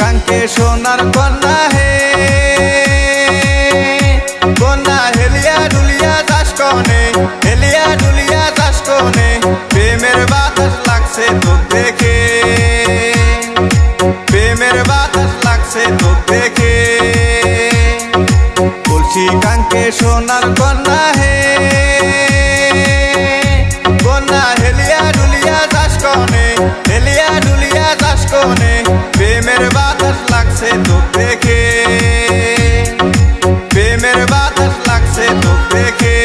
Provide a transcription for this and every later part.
কাঙ্কে সোনার কন্যা হে কন্যা হেলিয়া ডুলিয়া যাস কনে হেলিয়া ডুলিয়া যাস কনে প্রেমের বাতাস লাগছে তোর দেখে প্রেমের বাতাস লাগছে তোর দেখে বলছি কাঙ্কে সোনার কন্যা হে কন্যা হেলিয়া ডুলিয়া যাস কনে হেলিয়া ডুলিয়া যাস কনে প্রেমের বাতাস লাগছে তোর দেখে প্রেমের বাতাস লাগছে তোর দেখে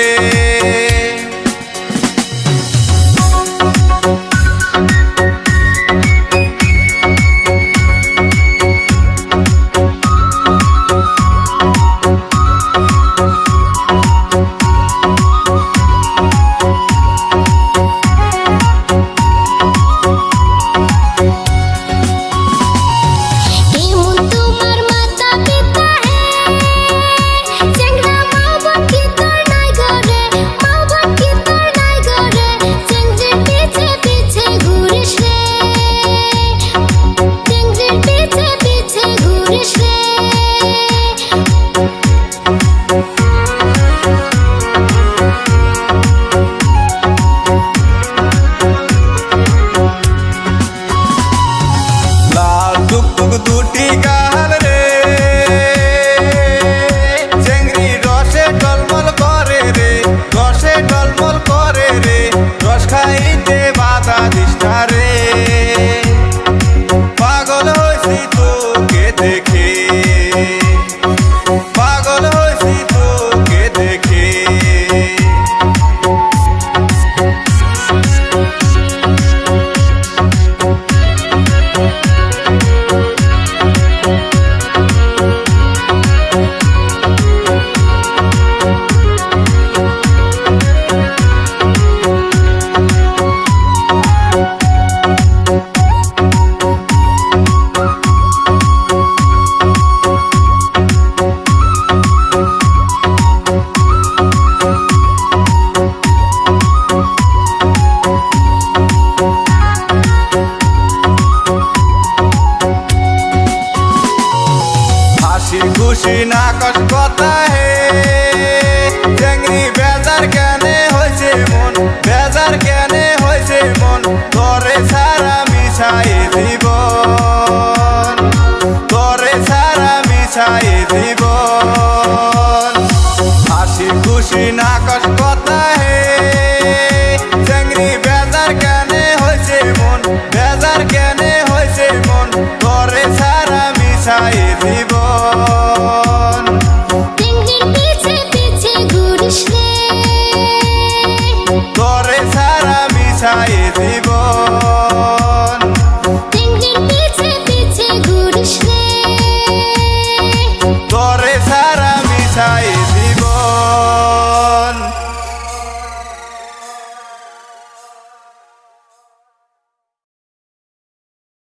দুটি গাল রে চেংড়ি রসে টলমল করে রে রসে টলমল করে রে রস খাইতে বাধা দিষ্ঠা রে পাগল হইছি তোকে দেখে পাগল হইছি তোকে দেখে খুশি না কস কথা হে চেংড়ি বেজার কেনে হয়েছে মন বেজার কেনে হয়েছে মন তোরে সারা মিশাই জীবন তোরে সারা মিশাই জীবন হাসি খুশি না কস কথা হে চেংড়ি বেজার কেনে হয়েছে মন বেজার কেনে হয়েছে মন তোরে সারা মিশাই জীবন তোরে সারা মিশাই জীবন